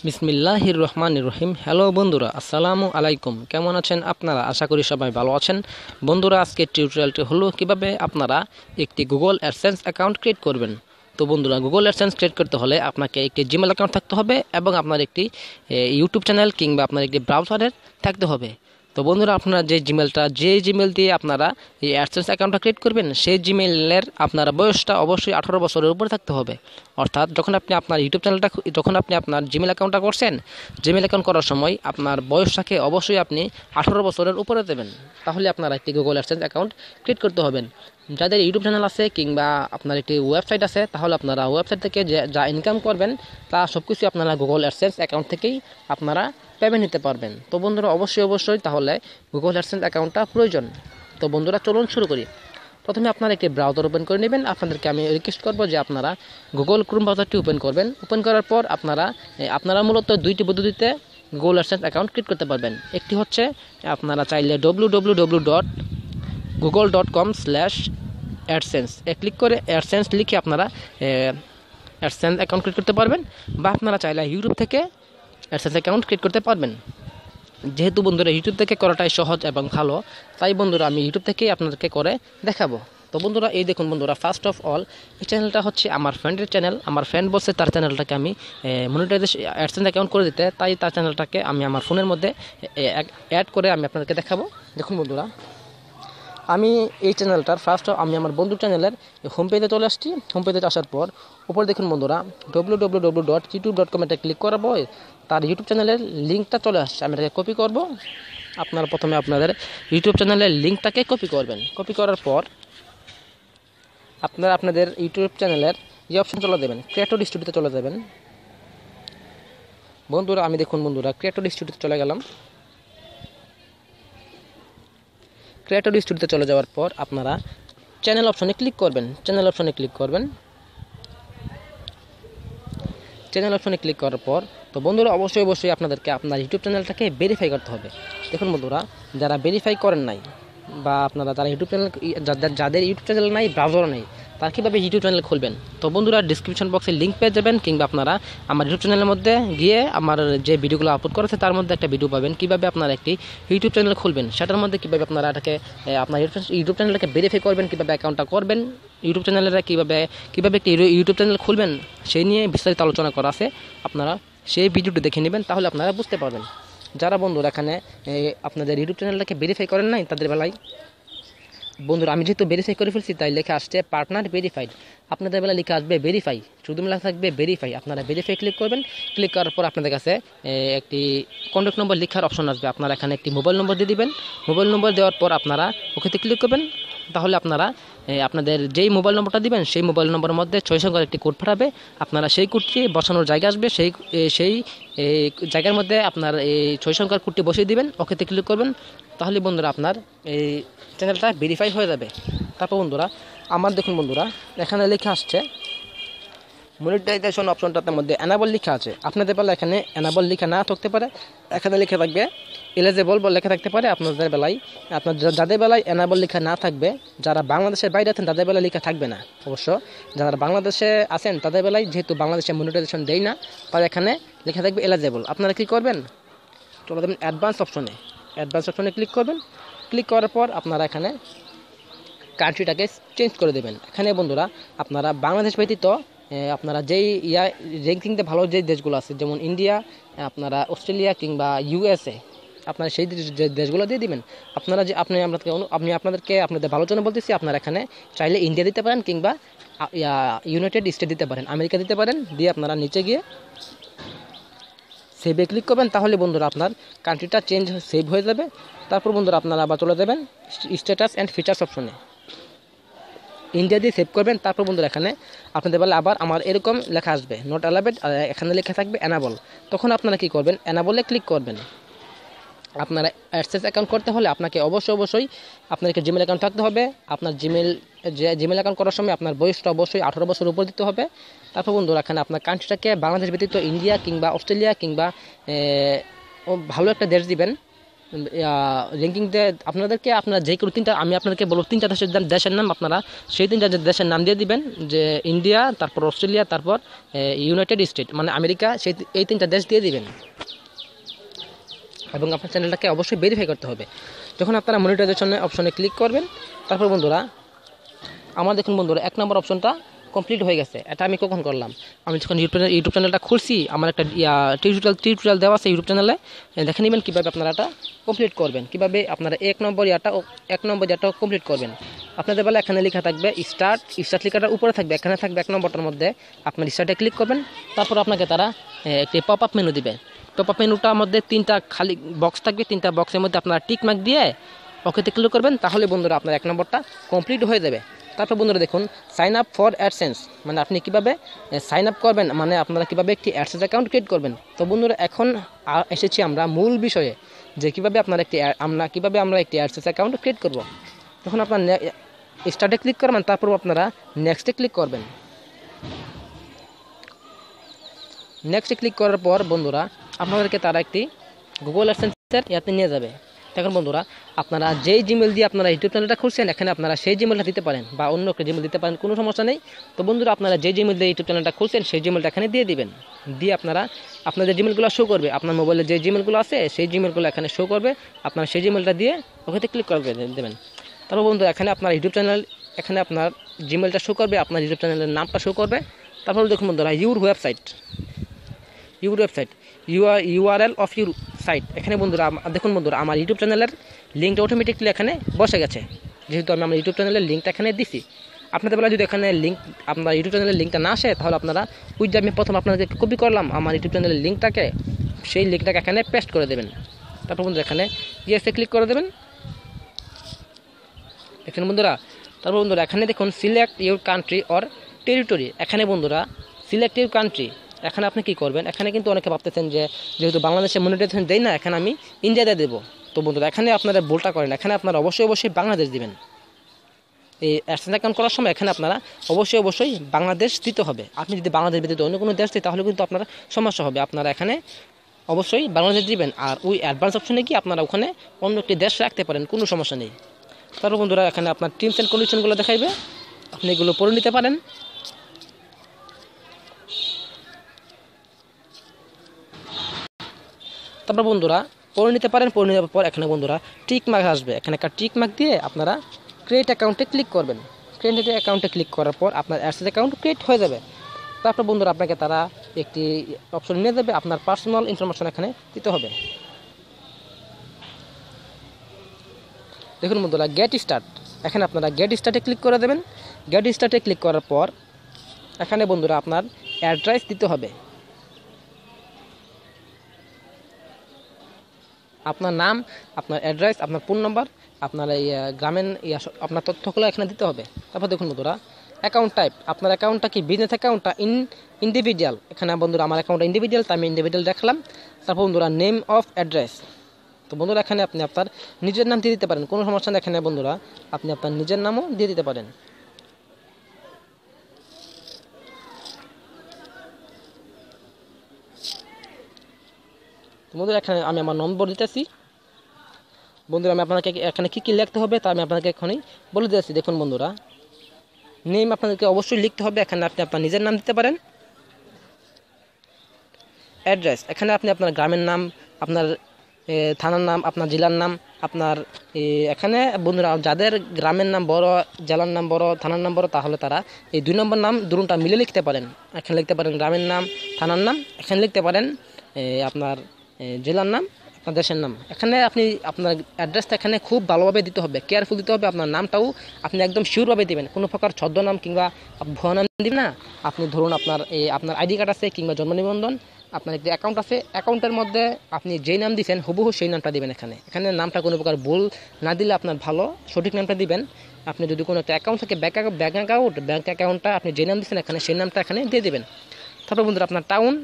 বিসমিল্লাহির রহমানির রহিম। হ্যালো বন্ধুরা, আসসালামু আলাইকুম। কেমন আছেন আপনারা? আশা করি সবাই ভালো আছেন। বন্ধুরা, আজকের টিউটোরিয়ালটি হলো কিভাবে আপনারা একটি গুগল অ্যাডসেন্স অ্যাকাউন্ট ক্রিয়েট করবেন। তো বন্ধুরা, গুগল অ্যাডসেন্স ক্রিয়েট করতে হলে আপনাকে একটি জিমেল অ্যাকাউন্ট থাকতে হবে এবং আপনার একটি ইউটিউব চ্যানেল কিংবা আপনার একটি ব্রাউজারের থাকতে হবে। তো বন্ধুরা, আপনারা যে জিমেল দিয়ে আপনারা এই অ্যাডসেন্স অ্যাকাউন্টটা ক্রিয়েট করবেন, সেই জিমেলের আপনার বয়সটা অবশ্যই 18 বছরের উপরে থাকতে হবে। অর্থাৎ যখন আপনি আপনার জিমেল অ্যাকাউন্টটা করছেন, জিমেল অ্যাকাউন্ট করার সময় আপনার বয়সটাকে অবশ্যই আপনি 18 বছরের উপরে দেবেন। তাহলে আপনারা একটি গুগল অ্যাডসেন্স অ্যাকাউন্ট ক্রিয়েট করতে হবেন। যাদের ইউটিউব চ্যানেল আছে কিংবা আপনার একটি ওয়েবসাইট আছে, তাহলে আপনারা ওয়েবসাইট থেকে যা ইনকাম করবেন তা সব কিছু আপনারা গুগল অ্যাডসেন্স অ্যাকাউন্ট থেকেই আপনারা পেমেন্ট নিতে পারবেন। তো বন্ধুরা, অবশ্যই তাহলে গুগল অ্যাডসেন্স অ্যাকাউন্টটা প্রয়োজন। তো বন্ধুরা, চলুন শুরু করি। প্রথমে আপনারা একটি ব্রাউজার ওপেন করে নেবেন। আপনাদেরকে আমি রিকোয়েস্ট করব যে আপনারা গুগল ক্রোম ব্রাউজারটি ওপেন করবেন। ওপেন করার পর আপনারা মূলত দুইটি পদ্ধতিতে গুগল অ্যাডসেন্স অ্যাকাউন্ট ক্রিয়েট করতে পারবেন। একটি হচ্ছে আপনারা চাইলে www.google.com/adsense ক্লিক করে অ্যাডসেন্স লিখে আপনারা অ্যাডসেন্স অ্যাকাউন্ট ক্রিয়েট করতে পারবেন, বা আপনারা চাইলে ইউটিউব থেকে অ্যাডসেন্স অ্যাকাউন্ট ক্রিয়েট করতে পারবেন। যেহেতু বন্ধুরা ইউটিউব থেকে করাটাই সহজ এবং ভালো, তাই বন্ধুরা আমি ইউটিউব থেকেই আপনাদেরকে করে দেখাবো। তো বন্ধুরা, এই দেখুন বন্ধুরা, ফার্স্ট অফ অল এই চ্যানেলটা হচ্ছে আমার ফ্রেন্ডের চ্যানেল। আমার ফ্রেন্ড বলছে তার চ্যানেলটাকে আমি মনিটাইজেশন অ্যাডসেন্স অ্যাকাউন্ট করে দিতে, তাই তার চ্যানেলটাকে আমি আমার ফোনের মধ্যে অ্যাড করে আমি আপনাদেরকে দেখাবো। দেখুন বন্ধুরা, আমি এই চ্যানেলটার আমি আমার বন্ধুর চ্যানেলের হোম পেজে চলে আসছি। হোম পেজে আসার পর উপরে দেখুন বন্ধুরা, www.youtube.com ক্লিক করাবো। তার ইউটিউব চ্যানেলের লিঙ্কটা চলে আসছে। আমি এটাকে কপি করব। আপনারা প্রথমে আপনাদের ইউটিউব চ্যানেলের লিঙ্কটাকে কপি করবেন। কপি করার পর আপনারা আপনাদের ইউটিউব চ্যানেলের যে অপশন চলে দেবেন, ক্রিয়েটর স্টুডিওতে চলে যাবেন। বন্ধুরা, আমি দেখুন বন্ধুরা, ক্রিয়েটর স্টুডিওতে চলে গেলাম। ক্রিয়েটর স্টুডিওতে চলে যাওয়ার পর আপনারা চ্যানেল অপশনে ক্লিক করবেন। চ্যানেল অপশনে ক্লিক করার পর তো বন্ধুরা, অবশ্যই আপনাদেরকে আপনার ইউটিউব চ্যানেলটাকে ভেরিফাই করতে হবে। দেখুন বন্ধুরা, যারা ভেরিফাই করেন নাই, বা আপনারা যারা যাদের ইউটিউব চ্যানেল নাই, ব্রাউজার নেই, তারা কীভাবে ইউটিউব চ্যানেল খুলবেন? তো বন্ধুরা, ডিসক্রিপশন বক্সে লিঙ্ক পেয়ে যাবেন, কিংবা আপনারা আমার ইউটিউব চ্যানেলের মধ্যে গিয়ে আমার যে ভিডিওগুলো আপলোড করেছে তার মধ্যে একটা ভিডিও পাবেন কীভাবে আপনারা একটি ইউটিউব চ্যানেল খুলবেন। সেটার মধ্যে কীভাবে আপনারা এটাকে আপনার ইউটিউব চ্যানেলটাকে ভেরিফাই করবেন, কীভাবে অ্যাকাউন্টটা করবেন, ইউটিউব চ্যানেলটা কীভাবে একটি ইউটিউব চ্যানেল খুলবেন, সেই নিয়ে বিস্তারিত আলোচনা করা আছে। আপনারা সেই ভিডিওটি দেখে নেবেন, তাহলে আপনারা বুঝতে পারবেন। যারা বন্ধুরা এখানে আপনাদের ইউটিউব চ্যানেলটাকে ভেরিফাই করেন নাই, তাদের বেলায় বন্ধুরা আমি যেহেতু ভেরিফাই করে ফেলছি, তাই লেখা আসছে পার্টনার ভেরিফাইড। আপনাদের বেলা লেখা আসবে ভেরিফাই, শুধু লেখা থাকবে ভেরিফাই। আপনারা ভেরিফাই ক্লিক করবেন। ক্লিক করার পর আপনাদের কাছে একটি কন্ট্যাক্ট নম্বর লেখার অপশন আসবে। আপনারা এখানে একটি মোবাইল নম্বর দিয়ে দিবেন। মোবাইল নম্বর দেওয়ার পর আপনারা ওকেতে ক্লিক করবেন। তাহলে আপনারা আপনাদের যেই মোবাইল নম্বরটা দিবেন, সেই মোবাইল নম্বরের মধ্যে 6 সংখ্যার একটি কোড পাঠাবে। আপনারা সেই কোডটি বসানোর জায়গা আসবে, সেই জায়গার মধ্যে আপনার এই 6 সংখ্যার কোডটি বসিয়ে দিবেন। ওকেতে ক্লিক করবেন। তাহলে বন্ধুরা আপনার এই চ্যানেলটা ভেরিফাই হয়ে যাবে। তারপর বন্ধুরা, আমার দেখুন বন্ধুরা, এখানে লেখা আসছে মনিটাইজেশন অপশনটার মধ্যে এনাবল লেখা আছে। আপনাদের বেলা এখানে এনাবল লেখা না থাকতে পারে, এখানে লেখা থাকবে এলিজেবল বলে লেখা থাকতে পারে। আপনাদের বেলায় যাদের বেলায় এনাবল লেখা না থাকবে, যারা বাংলাদেশের বাইরে আছেন তাদের বেলায় লেখা থাকবে না। অবশ্য যারা বাংলাদেশে আছেন তাদের বেলায়, যেহেতু বাংলাদেশে মনিটাইজেশন দেয় না, তাই এখানে লেখা থাকবে এলিজেবল। আপনারা কী করবেন? চলে যাবেন অ্যাডভান্স অপশনে ক্লিক করবেন। ক্লিক করার পর আপনারা এখানে কান্ট্রিটাকে চেঞ্জ করে দেবেন। এখানে বন্ধুরা আপনারা বাংলাদেশ ব্যতীত আপনারা যেই র্যাঙ্কিংতে ভালো যেই দেশগুলো আছে, যেমন ইন্ডিয়া, আপনারা অস্ট্রেলিয়া কিংবা ইউএসএ, আপনারা সেই দেশগুলো দিয়ে দিবেন। আপনারা যে আমি আপনাদেরকে আপনাদের ভালোর জন্য বলতেছি, আপনারা এখানে চাইলে ইন্ডিয়া দিতে পারেন, কিংবা ইউনাইটেড স্টেট দিতে পারেন, আমেরিকা দিতে পারেন। দিয়ে আপনারা নিচে গিয়ে সেভে ক্লিক করবেন। তাহলে বন্ধুরা আপনার কান্ট্রিটা সেভ হয়ে যাবে। তারপর বন্ধুরা আপনারা আবার চলে যাবেন স্ট্যাটাস অ্যান্ড ফিচার্স অপশনে, ইন্ডিয়া দিয়ে সেভ করবেন। তারপর বন্ধুরা এখানে আপনাদের বেলা আবার আমার এরকম লেখা আসবে নট অ্যালাউড, এখানে লেখা থাকবে এনাবল। তখন আপনারা কি করবেন? এনাবলে ক্লিক করবেন। আপনারা অ্যাডসেন্স অ্যাকাউন্ট করতে হলে আপনাকে অবশ্যই আপনাকে জিমেল অ্যাকাউন্ট থাকতে হবে। আপনার জিমেল অ্যাকাউন্ট করার সময় আপনার বয়সটা অবশ্যই 18 বছর উপর দিতে হবে। তারপর বন্ধুরা এখানে আপনার কান্ট্রিটাকে বাংলাদেশ ব্যতীত ইন্ডিয়া কিংবা অস্ট্রেলিয়া কিংবা ভালো একটা দেশ দিবেন। র্যাঙ্কিংতে আপনাদেরকে আপনারা যে কোনো তিনটা, আমি আপনাদেরকে বলবো তিনটা দেশের নাম, আপনারা সেই তিনটা দেশের নাম দিয়ে দিবেন, যে ইন্ডিয়া, তারপর অস্ট্রেলিয়া, তারপর ইউনাইটেড স্টেট মানে আমেরিকা, এই তিনটা দেশ দিয়ে দিবেন। এবং আপনার চ্যানেলটাকে অবশ্যই ভেরিফাই করতে হবে। যখন আপনারা মনিটাইজেশন অপশনে ক্লিক করবেন, তারপর বন্ধুরা আমার দেখুন বন্ধুরা 1 নম্বর অপশনটা কমপ্লিট হয়ে গেছে। এটা আমি কখন করলাম, আমি যখন ইউটিউব চ্যানেলটা খুলছি, আমার একটা টিউটোরিয়াল দেওয়া আছে ইউটিউব চ্যানেলে, দেখে নেবেন কীভাবে আপনারা এটা কমপ্লিট করবেন, কীভাবে আপনারা 1 নম্বর ইয়াটা কমপ্লিট করবেন। আপনাদের বেলা এখানে লেখা থাকবে স্টার্ট লেখাটার উপরে থাকবে, এখানে থাকবে 1 নম্বরটার মধ্যে, আপনার স্টার্টে ক্লিক করবেন। তারপর আপনাকে তারা একটি পপ আপ মেনু দিবে। পপ আপ মেনুটার মধ্যে 3টা খালি বক্স থাকবে, 3টা বক্সের মধ্যে আপনারা টিক মার্ক দিয়ে ওকেতে ক্লিক করবেন। তাহলে বন্ধুরা আপনার 1 নম্বরটা কমপ্লিট হয়ে যাবে। তারপর বন্ধুরা দেখুন সাইন আপ ফর অ্যাডসেন্স, মানে আপনি কীভাবে সাইন আপ করবেন, মানে আপনারা কীভাবে একটি অ্যাডসেন্স অ্যাকাউন্ট ক্রিয়েট করবেন। তো বন্ধুরা এখন এসেছি আমরা মূল বিষয়ে, যে কীভাবে আমরা একটি অ্যাডসেন্স অ্যাকাউন্ট ক্রিয়েট করব। তখন আপনার স্টার্টে ক্লিক করবেন, তারপর আপনারা নেক্সটে ক্লিক করবেন। নেক্সটে ক্লিক করার পর বন্ধুরা আপনাদেরকে তারা একটি গুগল অ্যাডসেন্সের ইয়াতে নিয়ে যাবে। এখন বন্ধুরা আপনারা যেই জিমেল দিয়ে আপনারা ইউটিউব চ্যানেলটা খুলছেন, এখানে আপনারা সেই জিমেলটা দিতে পারেন বা অন্য একটা জিমেল দিতে পারেন, কোনো সমস্যা নেই। তো বন্ধুরা আপনারা যে জিমেল দিয়ে ইউটিউব চ্যানেলটা খুলছেন সেই জিমেলটা এখানে দিয়ে দিবেন। দিয়ে আপনারা আপনাদের জিমেলগুলো শো করবে, আপনার মোবাইলে যে জিমেলগুলো আছে সেই জিমেলগুলো এখানে শো করবে, আপনারা সেই জিমেলটা দিয়ে ওখানে ক্লিক করে দেবেন। তারপর বন্ধুরা এখানে আপনার ইউটিউব চ্যানেল, এখানে আপনার জিমেলটা শো করবে, আপনার ইউটিউব চ্যানেলের নামটা শো করবে। তারপর দেখুন বন্ধুরা website URL of your site, এখানে বন্ধুরা দেখুন বন্ধুরা আমার ইউটিউব চ্যানেলের লিঙ্কটা অটোমেটিকলি এখানে বসে গেছে, যেহেতু আমি আমার ইউটিউব চ্যানেলের লিঙ্কটা এখানে দিছি। আপনাদের বেলা যদি এখানে লিঙ্ক আপনার ইউটিউব চ্যানেলের লিঙ্কটা না আসে, তাহলে আপনারা ওই যে আমি প্রথম আপনাদেরকে কপি করলাম আমার ইউটিউব চ্যানেলের লিঙ্কটাকে, সেই লিঙ্কটাকে এখানে পেস্ট করে দেবেন। তারপর বন্ধুরা এখানে ইয়েসে ক্লিক করে দেবেন এখানে বন্ধুরা। তারপর বন্ধুরা এখানে দেখুন select your country or territory, এখানে বন্ধুরা সিলেক্ট ইউর কান্ট্রি, এখানে আপনি কী করবেন, এখানে কিন্তু অনেকে ভাবতেছেন যে যেহেতু বাংলাদেশে মনিটাইজেশন দেয় না, এখানে আমি ইন্ডিয়াতে দেবো। তো বন্ধুরা এখানে আপনারা ভুলটা করেন, এখানে আপনারা অবশ্যই বাংলাদেশ দিবেন। এই অ্যাডসেন্স অ্যাকাউন্ট করার সময় এখানে আপনারা অবশ্যই বাংলাদেশ দিতে হবে। আপনি যদি বাংলাদেশ ব্যতীত অন্য কোনো দেশ দেয় তাহলে কিন্তু আপনার সমস্যা হবে। আপনারা এখানে অবশ্যই বাংলাদেশ দিবেন, আর ওই অ্যাডভান্স অপশনে কি আপনারা ওখানে অন্য একটি দেশ রাখতে পারেন, কোনো সমস্যা নেই। তারপর বন্ধুরা এখানে আপনার টার্মস অ্যান্ড কন্ডিশনগুলো দেখাইবে, আপনি এগুলো পড়ে নিতে পারেন। তারপর বন্ধুরা পড়ে নিতে পারেন। পড়ে নেওয়ার পর এখানে বন্ধুরা টিক মার্ক আসবে, এখানে একটা টিক মার্ক দিয়ে আপনারা ক্রিয়েট অ্যাকাউন্টে ক্লিক করবেন। ক্রিয়েট অ্যাকাউন্টে ক্লিক করার পর আপনার অ্যাডসেন্স অ্যাকাউন্ট ক্রিয়েট হয়ে যাবে। তারপর বন্ধুরা আপনাকে তারা একটি অপশন নিয়ে যাবে, আপনার পার্সোনাল ইনফরমেশন এখানে দিতে হবে। দেখুন বন্ধুরা গেট স্টার্ট, এখানে আপনারা গেট স্টার্টে ক্লিক করে দেবেন। গেট স্টার্টে ক্লিক করার পর এখানে বন্ধুরা আপনার অ্যাড্রেস দিতে হবে, আপনার নাম, আপনার অ্যাড্রেস, আপনার ফোন নাম্বার, আপনার এই গ্রামের আপনার তথ্যগুলো এখানে দিতে হবে। তারপর দেখুন বন্ধুরা অ্যাকাউন্ট টাইপ, আপনার অ্যাকাউন্টটা কি বিজনেস অ্যাকাউন্টটা ইন্ডিভিজুয়াল, এখানে বন্ধুরা আমার অ্যাকাউন্টটা ইন্ডিভিজুয়াল, তাই আমি ইন্ডিভিজুয়াল দেখালাম। তারপর বন্ধুরা নেম অফ অ্যাড্রেস, তো বন্ধুরা এখানে আপনি আপনার নিজের নাম দিয়ে দিতে পারেন, কোনো সমস্যা নেই। এখানে বন্ধুরা আপনি আপনার নিজের নামও দিয়ে দিতে পারেন। বন্ধুরা এখানে আমি আমার নম্বর দিতেছি। বন্ধুরা আমি আপনাকে এখানে কী লিখতে হবে তা আমি আপনাকে এখনই বলে দিয়েছি। দেখুন বন্ধুরা নেম আপনাদেরকে অবশ্যই লিখতে হবে, এখানে আপনি আপনার নিজের নাম দিতে পারেন। অ্যাড্রেস, এখানে আপনি আপনার গ্রামের নাম, আপনার থানার নাম, আপনার জেলার নাম, আপনার এখানে বন্ধুরা যাদের গ্রামের নাম বড়, জেলার নাম বড়, থানার নাম বড়, তাহলে তারা এই 2 নম্বর নাম দুটোটা মিলে লিখতে পারেন। এখানে লিখতে পারেন গ্রামের নাম, থানার নাম, এখানে লিখতে পারেন আপনার জেলার নাম, আপনার দেশের নাম। এখানে আপনি আপনার অ্যাড্রেসটা এখানে খুব ভালোভাবে দিতে হবে, কেয়ারফুল দিতে হবে। আপনার নামটাও আপনি একদম শিওরভাবে দেবেন, কোনো প্রকার ছদ্মনাম কিংবা ভুয়া নাম দিবেন না। আপনি ধরুন আপনার আইডি কার্ড আছে কিংবা জন্ম নিবন্ধন, আপনার একটি অ্যাকাউন্ট আছে, অ্যাকাউন্টের মধ্যে আপনি যেই নাম দিয়েছেন হুবহু সেই নামটা দিবেন। এখানে নামটা কোনো প্রকার ভুল না দিলে আপনার ভালো, সঠিক নামটা দিবেন। আপনি যদি কোনো একটা অ্যাকাউন্ট থাকে ব্যাঙ্ক অ্যাকাউন্টটা আপনি যে নাম দিচ্ছেন এখানে সেই নামটা এখানে দিয়ে দেবেন। তারপর বন্ধুরা আপনার টাউন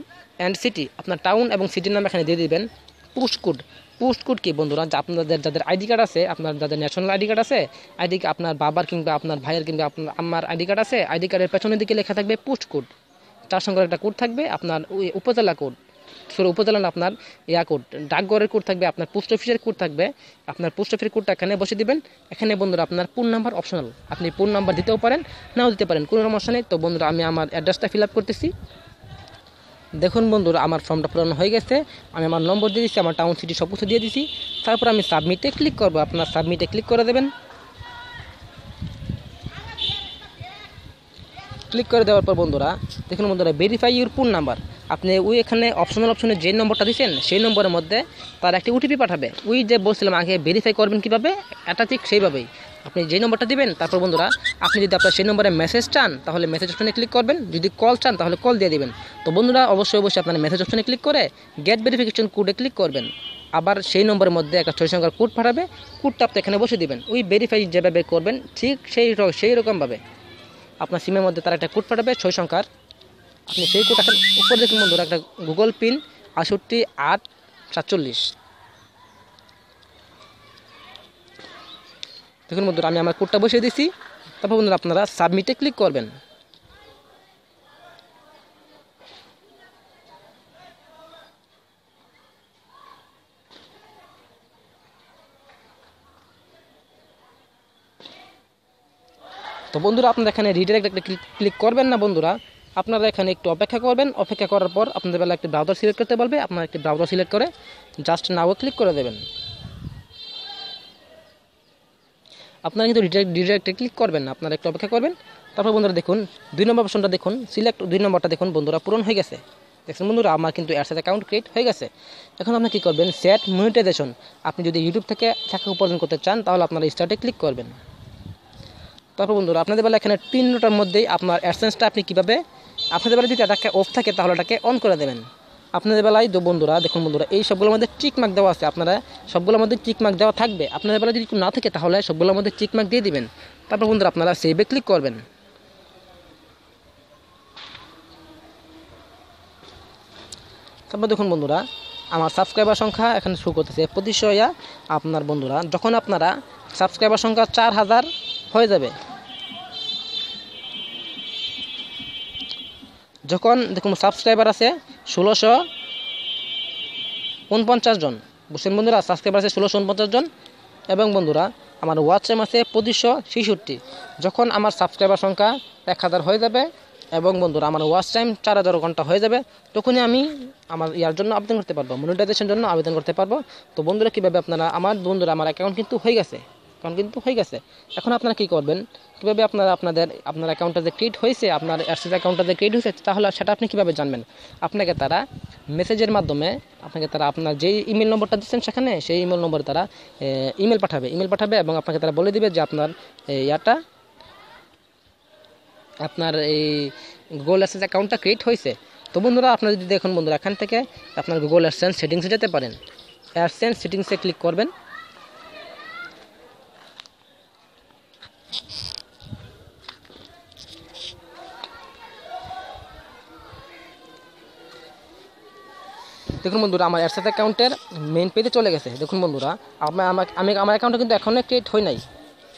অ্যান্ড সিটি, আপনার টাউন এবং সিটির নাম এখানে দিয়ে দিবেন। পোস্ট কোড কি বন্ধুরা, আপনাদের যাদের আইডি কার্ড আছে, আপনার যাদের ন্যাশনাল আইডি কার্ড আছে, আপনার বাবার কিংবা আপনার ভাইয়ের কিংবা আপনার আম্মার আইডি কার্ড আছে, আইডি কার্ডের পেছনের দিকে লেখা থাকবে পোস্ট কোড, তার সঙ্গে একটা কোড থাকবে আপনার ওই উপজেলা কোড। উপজেলা না আপনার কোড ডাকঘরের কোড থাকবে, আপনার পোস্ট অফিসের কোড থাকবে, আপনার পোস্ট অফিসের কোডটা এখানে বসে দিবেন। এখানে বন্ধুরা আপনার ফোন নাম্বার অপশনাল, আপনি ফোন নাম্বার দিতেও পারেন নাও দিতে পারেন, কোনো সমস্যা নেই। তো বন্ধুরা আমি আমার অ্যাড্রেসটা ফিল আপ করতেছি। দেখুন বন্ধুরা আমার ফর্মটা পূরণ হয়ে গেছে, আমি আমার নম্বর দিয়ে দিচ্ছি, আমার টাউন সিটি সব কিছু দিয়ে দিচ্ছি। তারপর আমি সাবমিটে ক্লিক করবো, আপনার সাবমিটে ক্লিক করে দেবেন। ক্লিক করে দেওয়ার পর বন্ধুরা দেখুন বন্ধুরা ভেরিফাই ইউর ফোন নাম্বার, আপনি ওই এখানে অপশনে যে নম্বরটা দিচ্ছেন সেই নম্বরের মধ্যে তার একটি ওটিপি পাঠাবে। ওই যে বলছিলাম আগে ভেরিফাই করবেন কীভাবে, এটা ঠিক সেইভাবেই আপনি যে নম্বরটা দিবেন। তারপর বন্ধুরা আপনি যদি আপনার সেই নম্বরে মেসেজ চান তাহলে মেসেজ অপশনে ক্লিক করবেন, যদি কল চান তাহলে কল দিয়ে দিবেন। তো বন্ধুরা অবশ্যই আপনার মেসেজ অপশনে ক্লিক করে গেট ভেরিফিকেশন কোডে ক্লিক করবেন। আবার সেই নম্বরের মধ্যে একটা 6 সংখ্যার কোড পাঠাবে, কোডটা আপনি এখানে বসে দিবেন। ওই ভেরিফাই যেভাবে করবেন ঠিক সেই রকমভাবে আপনার সিমের মধ্যে তারা একটা কোড পাঠাবে 6 সংখ্যার, আপনি সেই কোড একটা উপরে দেখুন বন্ধুরা একটা গুগল পিন 68847। দেখুন বন্ধুরা আমি আমার কোডটা বসিয়ে দিচ্ছি। তারপর বন্ধুরা আপনারা সাবমিটে ক্লিক করবেন। তো বন্ধুরা আপনারা এখানে রিডাইরেক্ট একটা ক্লিক করবেন না বন্ধুরা, আপনারা এখানে একটু অপেক্ষা করবেন। অপেক্ষা করার পর আপনাদের বেলা একটি ব্রাউজার সিলেক্ট করতে বলবে, আপনারা একটি ব্রাউজার সিলেক্ট করে জাস্ট নাও ক্লিক করে দেবেন। আপনারা কিন্তু ডিরেক্ট ক্লিক করবেন না, আপনারা একটু অপেক্ষা করবেন। তারপর বন্ধুরা দেখুন 2 নম্বর অপশনটা দেখুন, সিলেক্ট 2 নম্বরটা দেখুন বন্ধুরা পূরণ হয়ে গেছে। দেখছেন বন্ধুরা আমার কিন্তু অ্যাডসেন্স অ্যাকাউন্ট ক্রিয়েট হয়ে গেছে। এখন আপনি কী করবেন, সেট মনিটাইজেশন, আপনি যদি ইউটিউব থেকে টাকা উপার্জন করতে চান তাহলে আপনারা স্টার্টে ক্লিক করবেন। তারপর বন্ধুরা আপনাদের বেলা এখানে 3টার মধ্যেই আপনার অ্যাডসেন্সটা আপনি কীভাবে, আপনাদের বেলা যদি এটাকে অফ থাকে তাহলে এটাকে অন করে দেবেন। আপনাদের বেলায় বন্ধুরা দেখুন বন্ধুরা এই সবগুলোর মধ্যে টিক মার্ক দেওয়া আছে, আপনারা সবগুলোর মধ্যে টিক মার্ক দেওয়া থাকবে। আপনাদের বেলা যদি না থাকে তাহলে সবগুলোর মধ্যে টিক মার্ক দিয়ে দিবেন। তারপর বন্ধুরা আপনারা সেভে ক্লিক করবেন। তারপর দেখুন বন্ধুরা আমার সাবস্ক্রাইবার সংখ্যা এখানে শুরু করতেছে 2500। আপনার বন্ধুরা যখন আপনারা সাবস্ক্রাইবার সংখ্যা 4000 হয়ে যাবে, যখন দেখুন সাবস্ক্রাইবার আছে 1649 জন, বুঝছেন বন্ধুরা সাবস্ক্রাইবার আছে 1649 জন। এবং বন্ধুরা আমার ওয়াচ টাইম আছে 2566। যখন আমার সাবস্ক্রাইবার সংখ্যা 1000 হয়ে যাবে এবং বন্ধুরা আমার ওয়াচ টাইম 4000 ঘন্টা হয়ে যাবে, তখনই আমি আমার ইয়ার জন্য আবেদন করতে পারবো, মনিটাইজেশন জন্য আবেদন করতে পারবো। তো বন্ধুরা কীভাবে আপনারা আমার আমার অ্যাকাউন্ট কিন্তু হয়ে গেছে, এখন আপনারা কী করবেন, কীভাবে আপনার অ্যাকাউন্টটা যে ক্রিয়েট হয়েছে, আপনার অ্যাডসেন্স অ্যাকাউন্টটা যে ক্রিয়েট হয়েছে তাহলে সেটা আপনি কীভাবে জানবেন। আপনাকে তারা মেসেজের মাধ্যমে আপনার যেই ইমেল নম্বরটা দিচ্ছেন সেখানে সেই ইমেল নম্বরে তারা ইমেল পাঠাবে এবং আপনাকে তারা বলে দিবে যে আপনার আপনার এই গুগল অ্যাডসেন্স অ্যাকাউন্টটা ক্রিয়েট হয়েছে। তো বন্ধুরা আপনারা যদি দেখুন বন্ধুরা এখান থেকে আপনার গুগল অ্যাডসেন্স সেটিংসে যেতে পারেন, অ্যাডসেন্স সেটিংসে ক্লিক করবেন। দেখুন বন্ধুরা আমার অ্যাডসেন্স অ্যাকাউন্টের মেইন পেজে চলে গেছে। দেখুন বন্ধুরা আমার অ্যাকাউন্টটা কিন্তু এখনও ক্রিয়েট হয় নাই।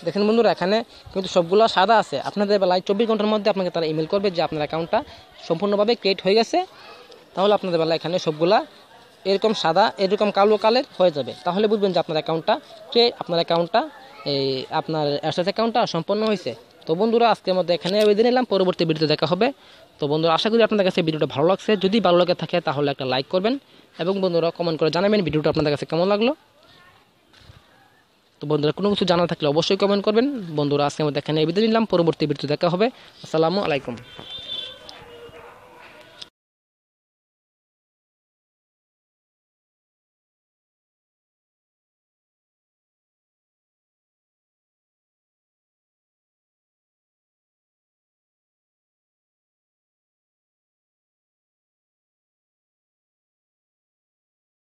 দেখুন বন্ধুরা এখানে কিন্তু সবগুলো সাদা আছে। আপনাদের বেলায় 24 ঘন্টার মধ্যে আপনাকে তারা ইমেল করবে যে আপনার অ্যাকাউন্টটা সম্পূর্ণভাবে ক্রিয়েট হয়ে গেছে। তাহলে আপনাদের বেলায় এখানে সবগুলা এরকম সাদা এরকম কালো কালের হয়ে যাবে, তাহলে বুঝবেন যে আপনার অ্যাকাউন্টটা আপনার অ্যাডসেন্স অ্যাকাউন্টটা সম্পন্ন হয়েছে। তো বন্ধুরা আজকের মধ্যে এখানে বেঁধে নিলাম, পরবর্তী ভিডিওতে দেখা হবে। তো বন্ধুরা আশা করি আপনাদের কাছে ভিডিওটা ভালো লাগছে, যদি ভালো লাগে থাকে তাহলে একটা লাইক করবেন এবং বন্ধুরা কমেন্ট করে জানাবেন ভিডিওটা আপনাদের কাছে কেমন লাগলো। তো বন্ধুরা কোনো কিছু জানা থাকলে অবশ্যই কমেন্ট করবেন। বন্ধুরা আজকের মধ্যে এখানে বিদায় নিলাম, পরবর্তী ভিডিওতে দেখা হবে। আসসালামু আলাইকুম।